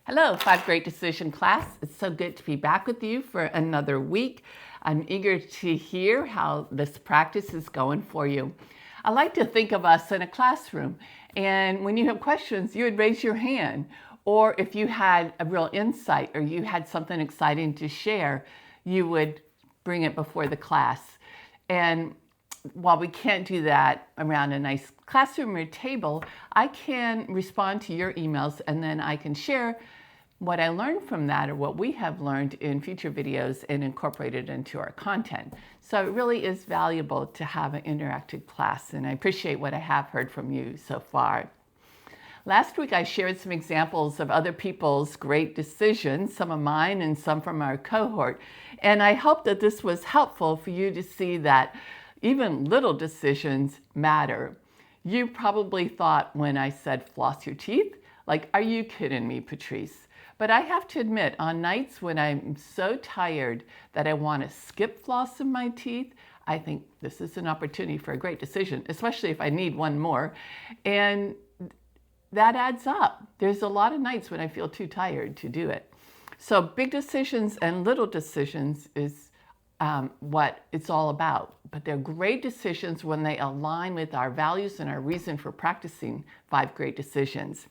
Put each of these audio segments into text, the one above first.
Hello, Five Great Decision class. It's so good to be back with you for another week. I'm eager to hear how this practice is going for you. I like to think of us in a classroom, and when you have questions, you would raise your hand. Or if you had a real insight or you had something exciting to share, you would bring it before the class. And while we can't do that around a nice classroom or table, I can respond to your emails and then I can share what I learned from that or what we have learned in future videos and incorporate it into our content. So it really is valuable to have an interactive class, and I appreciate what I have heard from you so far. Last week I shared some examples of other people's great decisions, some of mine and some from our cohort, and I hope that this was helpful for you to see that even little decisions matter. You probably thought when I said floss your teeth, like, are you kidding me, Patrice? But I have to admit, on nights when I'm so tired that I want to skip flossing my teeth, I think this is an opportunity for a great decision, especially if I need one more. And that adds up. There's a lot of nights when I feel too tired to do it. So big decisions and little decisions is what it's all about. But they're great decisions when they align with our values and our reason for practicing five great decisions.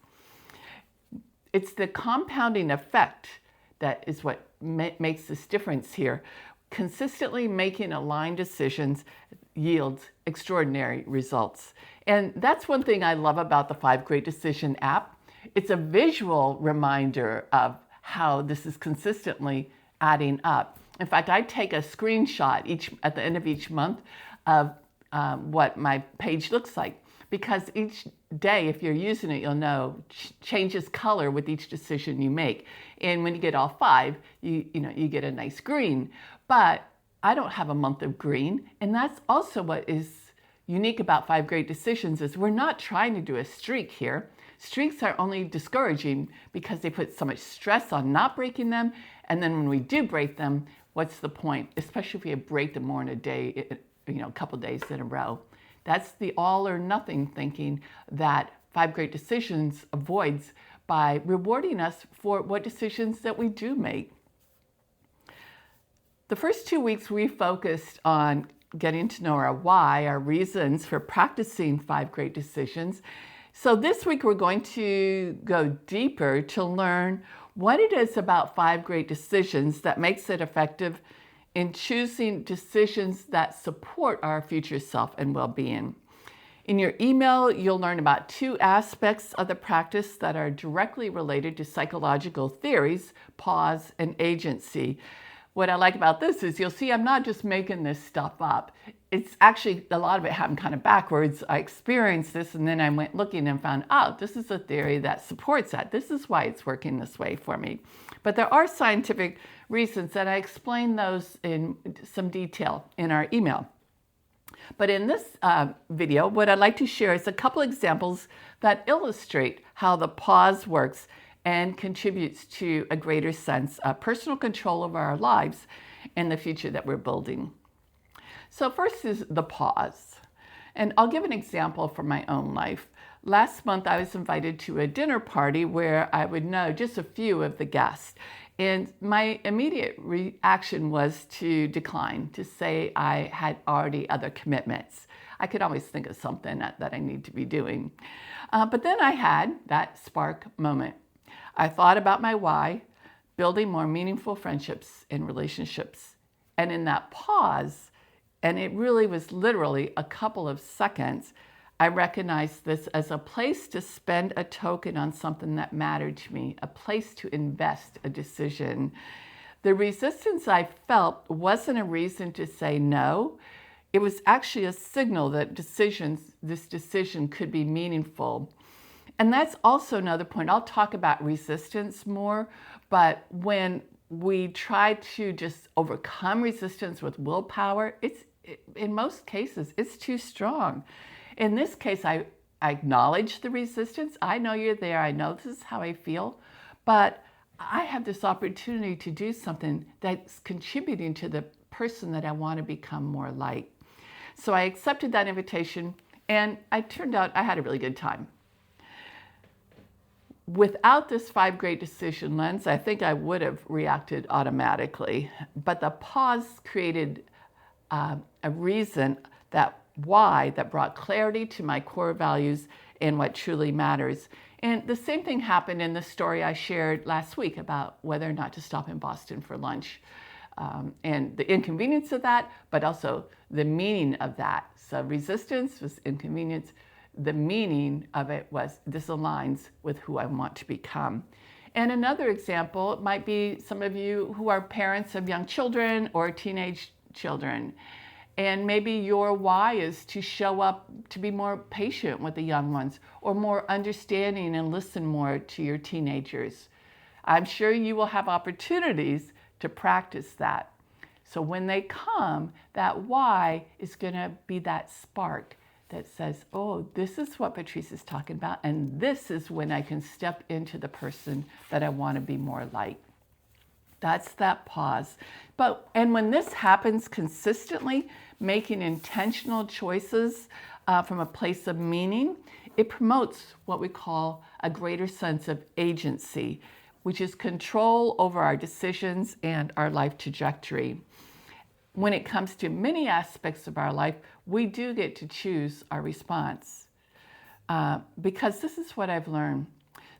It's the compounding effect that is what makes this difference here. Consistently making aligned decisions yields extraordinary results. And that's one thing I love about the Five Great Decision app. It's a visual reminder of how this is consistently adding up. In fact, I take a screenshot at the end of each month of what my page looks like, because each day, if you're using it, you'll know changes color with each decision you make. And when you get all five, you get a nice green. But I don't have a month of green, and that's also what is unique about Five Great Decisions is we're not trying to do a streak here. Streaks are only discouraging because they put so much stress on not breaking them, and then when we do break them, what's the point? Especially if you break them more in a day, a couple days in a row. That's the all or nothing thinking that Five Great Decisions avoids by rewarding us for what decisions that we do make. The first 2 weeks we focused on getting to know our why, our reasons for practicing Five Great Decisions. So this week we're going to go deeper to learn what it is about Five Great Decisions that makes it effective in choosing decisions that support our future self and well-being. In your email, you'll learn about 2 aspects of the practice that are directly related to psychological theories, pause and agency. What I like about this is you'll see I'm not just making this stuff up. It's actually, a lot of it happened kind of backwards. I experienced this and then I went looking and found, oh, this is a theory that supports that. This is why it's working this way for me. But there are scientific reasons, and I explain those in some detail in our email. But in this video, what I'd like to share is a couple examples that illustrate how the pause works and contributes to a greater sense of personal control over our lives and the future that we're building. So first is the pause. And I'll give an example from my own life. Last month, I was invited to a dinner party where I would know just a few of the guests. And my immediate reaction was to decline, to say I had already other commitments. I could always think of something that I need to be doing. But then I had that spark moment. I thought about my why, building more meaningful friendships and relationships. And in that pause, and it really was literally a couple of seconds, I recognized this as a place to spend a token on something that mattered to me, a place to invest a decision. The resistance I felt wasn't a reason to say no. It was actually a signal that this decision could be meaningful. And that's also another point. I'll talk about resistance more, but when we try to just overcome resistance with willpower, in most cases, it's too strong. In this case, I acknowledge the resistance. I know you're there. I know this is how I feel. But I have this opportunity to do something that's contributing to the person that I want to become more like. So I accepted that invitation, and it turned out I had a really good time. Without this 5 great decision lens, I think I would have reacted automatically. But the pause created a reason that brought clarity to my core values and what truly matters. And the same thing happened in the story I shared last week about whether or not to stop in Boston for lunch. And the inconvenience of that, but also the meaning of that. So resistance was inconvenience. The meaning of it was this aligns with who I want to become. And another example might be some of you who are parents of young children or teenage children. And maybe your why is to show up to be more patient with the young ones or more understanding and listen more to your teenagers. I'm sure you will have opportunities to practice that. So when they come, that why is going to be that spark that says, oh, this is what Patrice is talking about, and this is when I can step into the person that I want to be more like. That's that pause. And when this happens consistently, making intentional choices from a place of meaning, it promotes what we call a greater sense of agency, which is control over our decisions and our life trajectory. When it comes to many aspects of our life, we do get to choose our response. Because this is what I've learned.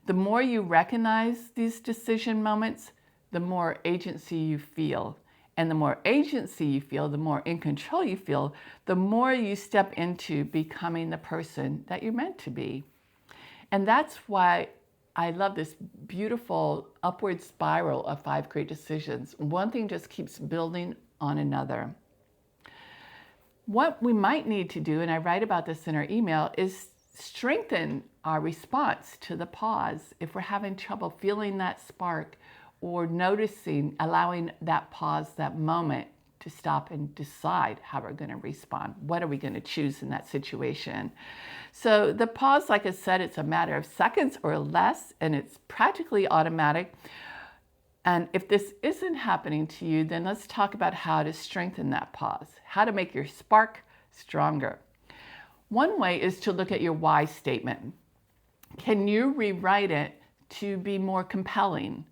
The more you recognize these decision moments, the more agency you feel. And the more agency you feel, the more in control you feel, the more you step into becoming the person that you're meant to be. And that's why I love this beautiful upward spiral of 5 great decisions. One thing just keeps building on another. What we might need to do, and I write about this in our email, is strengthen our response to the pause. If we're having trouble feeling that spark or noticing, allowing that pause, that moment to stop and decide how we're going to respond. What are we going to choose in that situation? So the pause, like I said, it's a matter of seconds or less, and it's practically automatic. And if this isn't happening to you, then let's talk about how to strengthen that pause, how to make your spark stronger. One way is to look at your why statement. Can you rewrite it to be more compelling?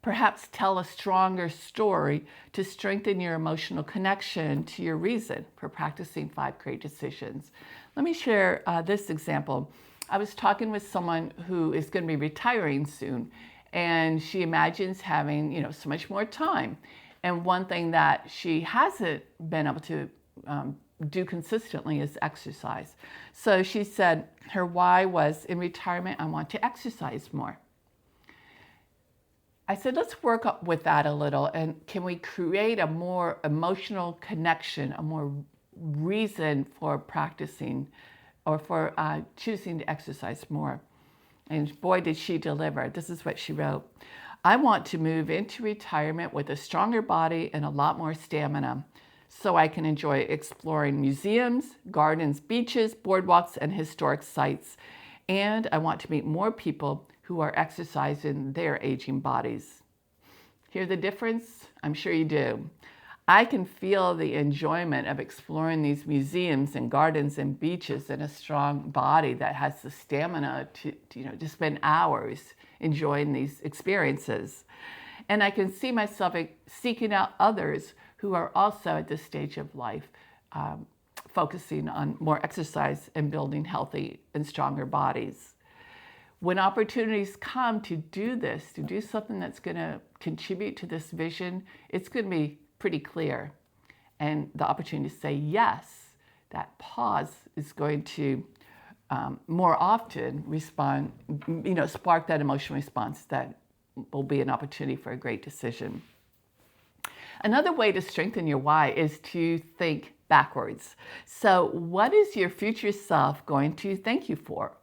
Perhaps tell a stronger story to strengthen your emotional connection to your reason for practicing 5 great decisions. Let me share this example. I was talking with someone who is going to be retiring soon, and she imagines having, so much more time. And one thing that she hasn't been able to do consistently is exercise. So she said her why was, in retirement, I want to exercise more. I said, let's work up with that a little, and can we create a more emotional connection, a more reason for practicing or for choosing to exercise more? And boy, did she deliver. This is what she wrote. I want to move into retirement with a stronger body and a lot more stamina so I can enjoy exploring museums, gardens, beaches, boardwalks, and historic sites. And I want to meet more people who are exercising their aging bodies. Hear the difference? I'm sure you do. I can feel the enjoyment of exploring these museums and gardens and beaches in a strong body that has the stamina to spend hours enjoying these experiences. And I can see myself seeking out others who are also at this stage of life, focusing on more exercise and building healthy and stronger bodies. When opportunities come to do this, to do something that's going to contribute to this vision, it's going to be pretty clear. And the opportunity to say yes, that pause is going to more often respond, spark that emotional response that will be an opportunity for a great decision. Another way to strengthen your why is to think backwards. So what is your future self going to thank you for?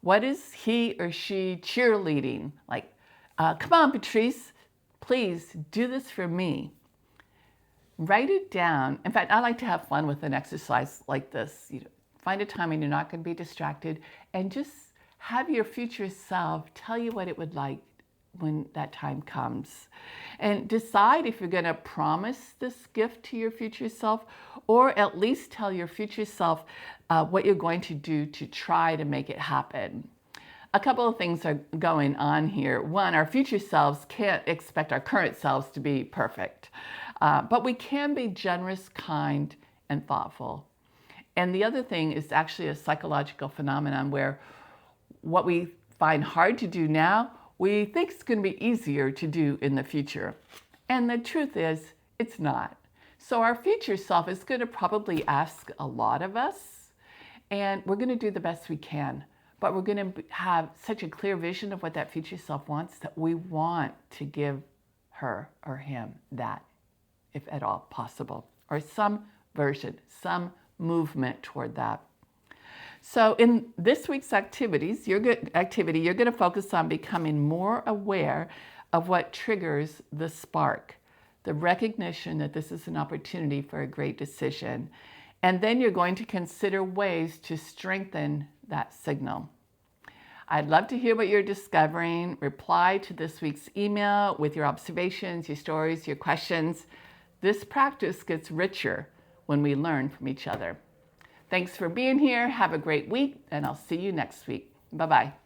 What is he or she cheerleading? Like, come on, Patrice, please do this for me. Write it down. In fact, I like to have fun with an exercise like this. Find a time when you're not going to be distracted and just have your future self tell you what it would like when that time comes. And decide if you're going to promise this gift to your future self, or at least tell your future self what you're going to do to try to make it happen. A couple of things are going on here. One, our future selves can't expect our current selves to be perfect, but we can be generous, kind, and thoughtful. And the other thing is actually a psychological phenomenon where what we find hard to do now, we think it's going to be easier to do in the future. And the truth is, it's not. So our future self is going to probably ask a lot of us, and we're going to do the best we can. But we're going to have such a clear vision of what that future self wants that we want to give her or him that, if at all possible, or some version, some movement toward that. So in this week's activities, you're going to focus on becoming more aware of what triggers the spark, the recognition that this is an opportunity for a great decision. And then you're going to consider ways to strengthen that signal. I'd love to hear what you're discovering. Reply to this week's email with your observations, your stories, your questions. This practice gets richer when we learn from each other. Thanks for being here. Have a great week, and I'll see you next week. Bye-bye.